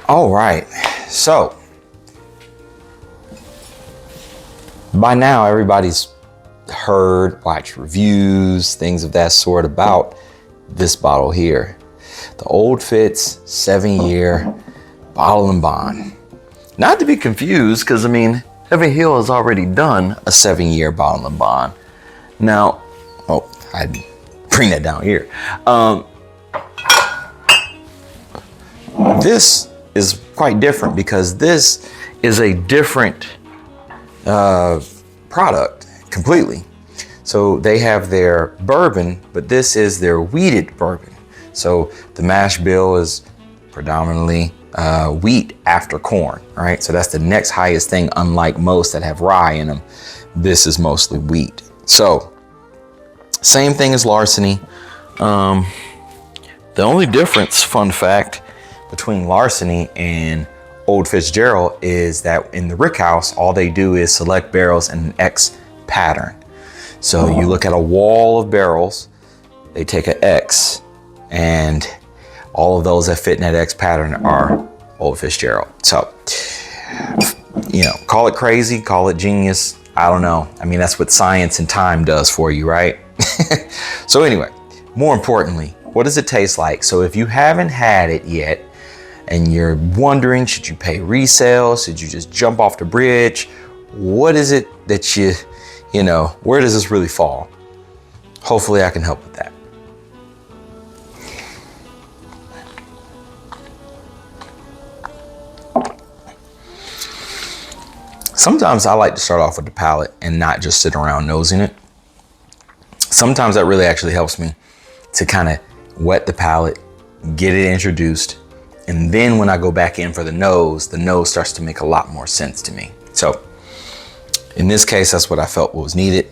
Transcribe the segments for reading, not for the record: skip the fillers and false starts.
All right, so by now everybody's heard, watched reviews, things of that sort about this bottle here. The Old Fitz 7-year bottle and bond. Not to be confused, because I mean, Heaven Hill has already done a 7-year bottle and bond. Now, oh, I bring that down here. This is quite different because this is a different product completely. So they have their bourbon, but this is their wheated bourbon. So the mash bill is predominantly wheat after corn, right? So that's the next highest thing, unlike most that have rye in them. This is mostly wheat. So same thing as Larceny. The only difference, fun fact, between Larceny and Old Fitzgerald is that in the Rick House, all they do is select barrels in an X pattern. So you look at a wall of barrels, they take an X, and all of those that fit in that X pattern are Old Fitzgerald. So, you know, call it crazy, call it genius. I don't know. I mean, that's what science and time does for you, right? So anyway, more importantly, what does it taste like? So if you haven't had it yet and you're wondering, should you pay resale? Should you just jump off the bridge? What is it that you know, where does this really fall? Hopefully I can help with that. Sometimes I like to start off with the palate and not just sit around nosing it. Sometimes that really actually helps me to kind of wet the palate, get it introduced, and then when I go back in for the nose starts to make a lot more sense to me. So in this case, that's what I felt was needed.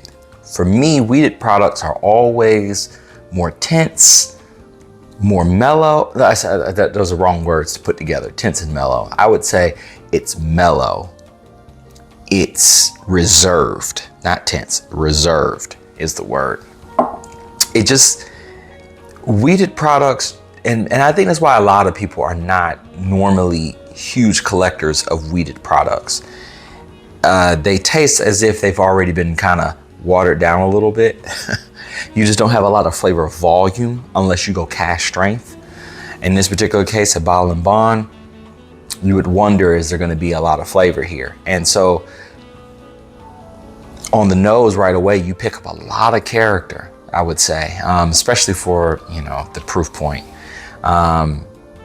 For me, wheated products are always more tense, more mellow. Those are wrong words to put together, tense and mellow. I would say it's mellow. It's reserved, not tense, reserved is the word. It just, wheated products, and I think that's why a lot of people are not normally huge collectors of wheated products. They taste as if they've already been kind of watered down a little bit. You just don't have a lot of flavor volume unless you go cask strength. In this particular case, a bottle and bond, you would wonder, is there going to be a lot of flavor here? And so on the nose right away, you pick up a lot of character, I would say, especially for, you know, the proof point.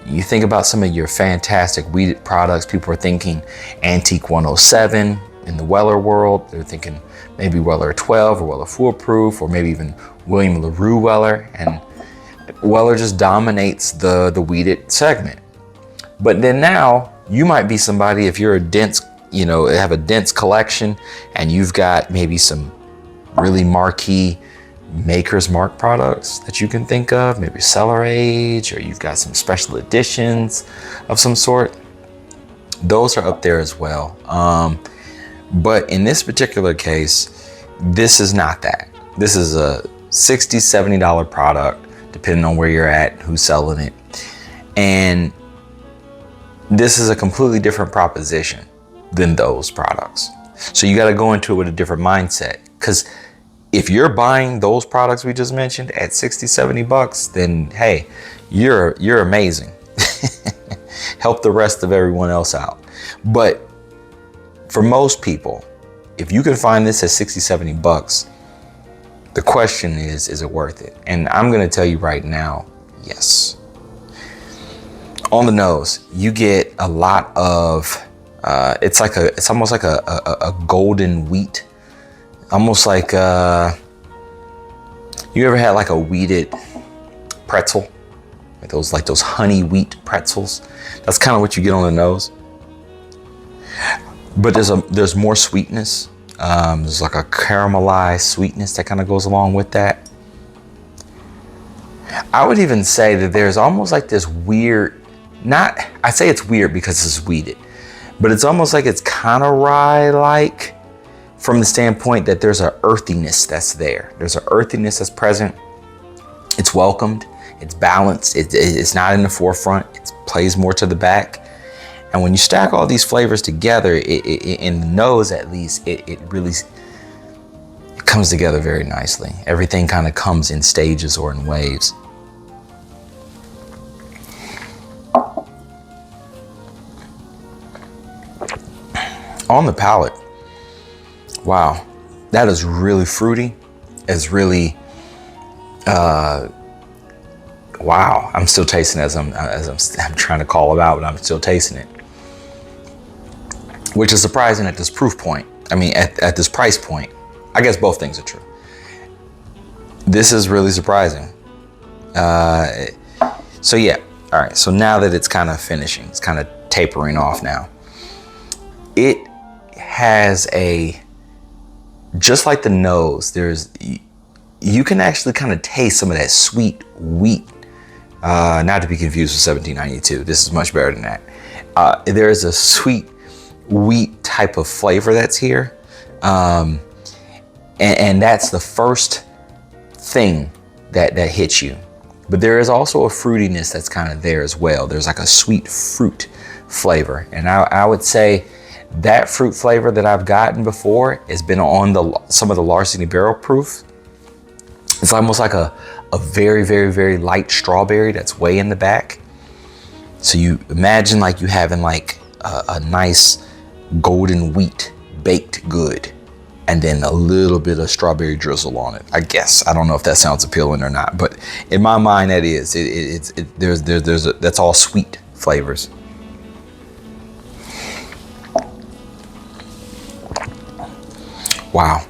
You think about some of your fantastic wheated products, people are thinking Antique 107 in the Weller world. They're thinking maybe Weller 12 or Weller Foolproof, or maybe even William LaRue Weller. And Weller just dominates the wheated segment. But then now you might be somebody, if you're a dense, you know, have a dense collection and you've got maybe some really marquee Maker's Mark products that you can think of, maybe cellar age, or you've got some special editions of some sort. Those are up there as well. But in this particular case, this is not that. This is a $60, $70 product, depending on where you're at, who's selling it. And this is a completely different proposition than those products. So you got to go into it with a different mindset, because if you're buying those products we just mentioned at 60, 70 bucks, then hey, you're amazing. Help the rest of everyone else out. But for most people, if you can find this at 60, 70 bucks, the question is it worth it? And I'm going to tell you right now, yes. On the nose, you get a lot of, it's almost like a golden wheat. Almost like, you ever had like a wheated pretzel? Like those honey wheat pretzels? That's kind of what you get on the nose. But there's more sweetness. There's like a caramelized sweetness that kind of goes along with that. I would even say that there's almost like this weird, I say it's weird because it's wheated, but it's almost like it's kind of rye-like, from the standpoint that there's an earthiness that's there. There's an earthiness that's present. It's welcomed. It's balanced. It's not in the forefront. It plays more to the back. And when you stack all these flavors together, in the nose at least, it really comes together very nicely. Everything kind of comes in stages or in waves. On the palate, wow, that is really fruity. It's really, wow. I'm still tasting as I'm trying to call it out, but I'm still tasting it, which is surprising at this proof point. I mean, at this price point. I guess both things are true. This is really surprising. So yeah, all right. So now that it's kind of finishing, it's kind of tapering off now. It has just like the nose, you can actually kind of taste some of that sweet wheat. Not to be confused with 1792. This is much better than that. There is a sweet wheat type of flavor that's here. And that's the first thing that hits you. But there is also a fruitiness that's kind of there as well. There's like a sweet fruit flavor. And I would say that fruit flavor that I've gotten before has been on some of the Larceny Barrel Proof. It's almost like a very, very, very light strawberry that's way in the back. So you imagine like you having like a nice golden wheat baked good, and then a little bit of strawberry drizzle on it. I guess I don't know if that sounds appealing or not, but in my mind that is. That's all sweet flavors. Wow.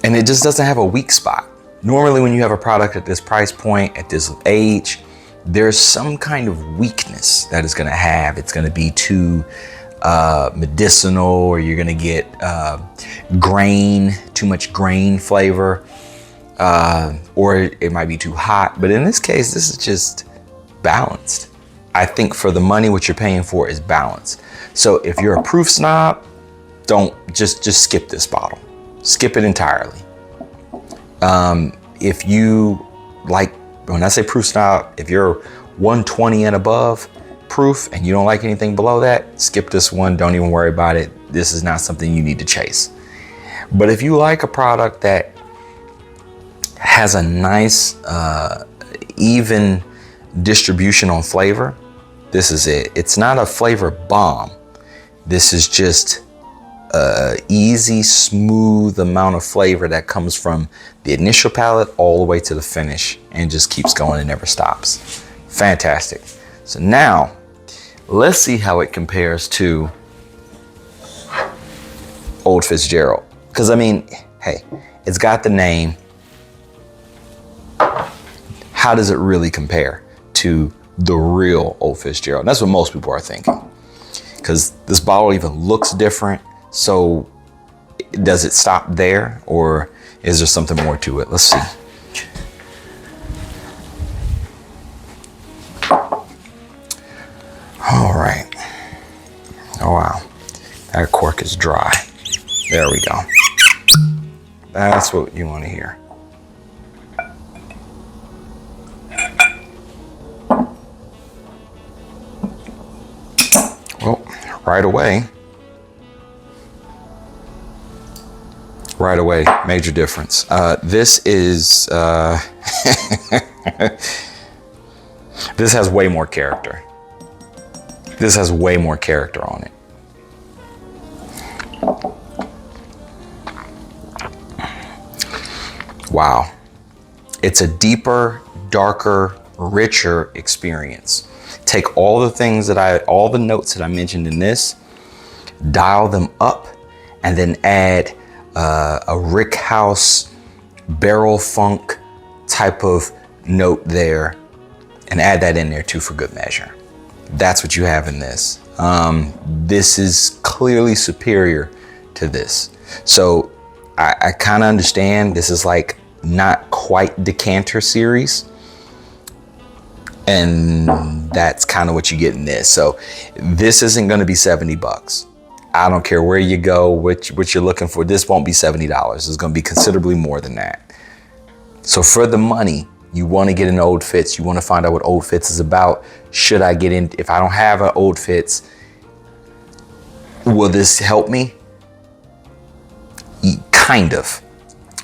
And it just doesn't have a weak spot. Normally when you have a product at this price point, at this age, there's some kind of weakness that it's gonna have. It's gonna be too medicinal, or you're gonna get too much grain flavor, or it might be too hot. But in this case, this is just balanced. I think for the money, what you're paying for is balance. So if you're a proof snob, don't just skip this bottle. Skip it entirely. If you like, when I say proof snob, if you're 120 and above proof and you don't like anything below that, skip this one. Don't even worry about it. This is not something you need to chase. But if you like a product that has a nice, even distribution on flavor, this is it. It's not a flavor bomb. This is just easy, smooth amount of flavor that comes from the initial palate all the way to the finish, and just keeps going and never stops. Fantastic. So now let's see how it compares to Old Fitzgerald. Because I mean, hey, it's got the name. How does it really compare to the real Old Fitzgerald? And that's what most people are thinking, because this bottle even looks different. So does it stop there, or is there something more to it? Let's see. All right. Oh, wow. That cork is dry. There we go. That's what you want to hear. Well, right away, major difference. This is, this has way more character. This has way more character on it. Wow. It's a deeper, darker, richer experience. Take all the things all the notes that I mentioned in this, dial them up, and then add a Rick House barrel funk type of note there, and add that in there too for good measure. That's what you have in this. This is clearly superior to this. So I kind of understand this is like not quite decanter series, and that's kind of what you get in this. So this isn't going to be $70. I don't care where you go, what you're looking for. This won't be $70. It's going to be considerably more than that. So for the money, You want to get into Old Fitz. You want to find out what Old Fitz is about. Should I get in? If I don't have an Old Fitz, will this help me? Kind of.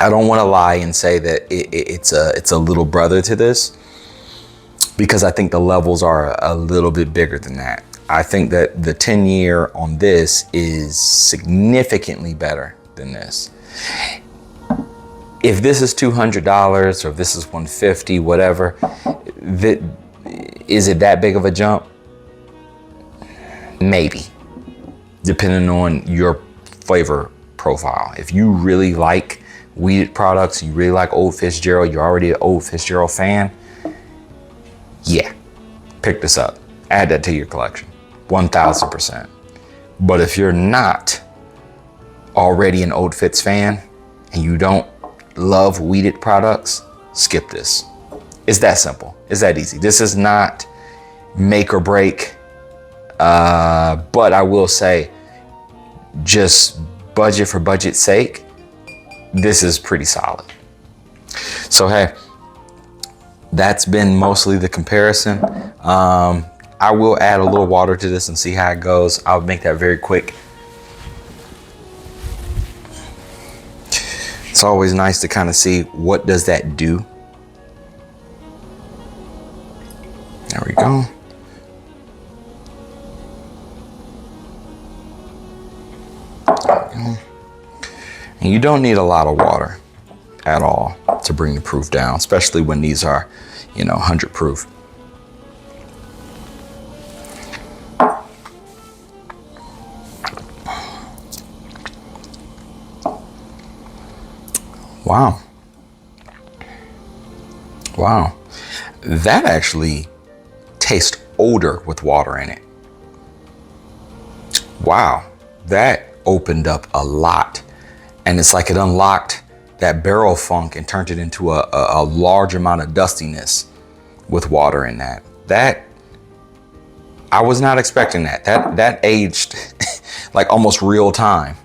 I don't want to lie and say that it's a little brother to this, because I think the levels are a little bit bigger than that. I think that the 10-year on this is significantly better than this. If this is $200 or if this is $150, whatever, is it that big of a jump? Maybe, depending on your flavor profile. If you really like weeded products, you really like Old Fitzgerald, you're already an Old Fitzgerald fan, yeah, pick this up. Add that to your collection, 1000%. But if you're not already an Old Fitz fan and you don't love weeded products, skip this. It's that simple. It's that easy. This is not make or break, but I will say, just budget for budget's sake, this is pretty solid. So hey, that's been mostly the comparison. I will add a little water to this and see how it goes. I'll make that very quick. It's always nice to kind of see what does that do. There we go. And you don't need a lot of water at all to bring the proof down, especially when these are, 100 proof. Wow. Wow. That actually tastes older with water in it. Wow. That opened up a lot. And it's like it unlocked that barrel funk and turned it into a large amount of dustiness with water in that. That, I was not expecting that. That aged like almost real time.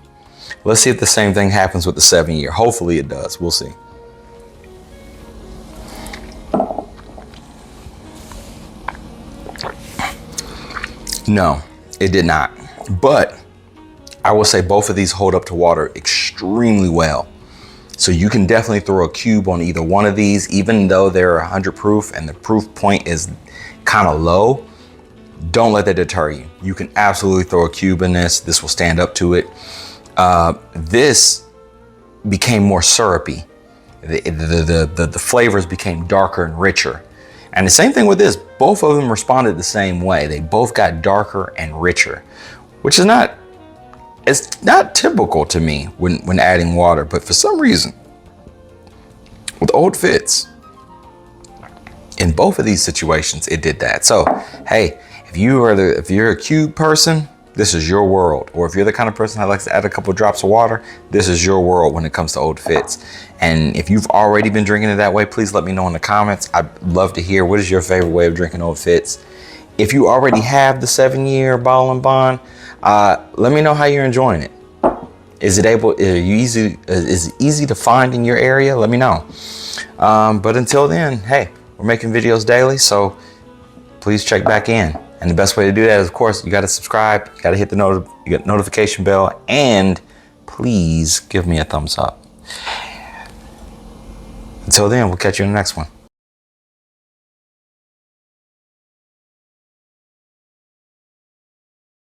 Let's see if the same thing happens with the 7-year. Hopefully it does. We'll see. No, it did not. But I will say both of these hold up to water extremely well. So you can definitely throw a cube on either one of these, even though they're 100 proof and the proof point is kind of low. Don't let that deter you. You can absolutely throw a cube in this. This will stand up to it. This became more syrupy. The flavors became darker and richer. And the same thing with this, both of them responded the same way. They both got darker and richer, which is it's not typical to me when adding water, but for some reason, with Old Fitz, in both of these situations, it did that. So, hey, if you're a cube person, this is your world. Or if you're the kind of person that likes to add a couple drops of water, this is your world when it comes to Old Fitz. And if you've already been drinking it that way, please let me know in the comments. I'd love to hear, what is your favorite way of drinking Old Fitz? If you already have the 7-year bottle and bond, let me know how you're enjoying it. Is it easy to find in your area? Let me know. But until then, hey, we're making videos daily, so please check back in. And the best way to do that is, of course, you got to subscribe, you got to hit the notification bell, and please give me a thumbs up. Until then, we'll catch you in the next one.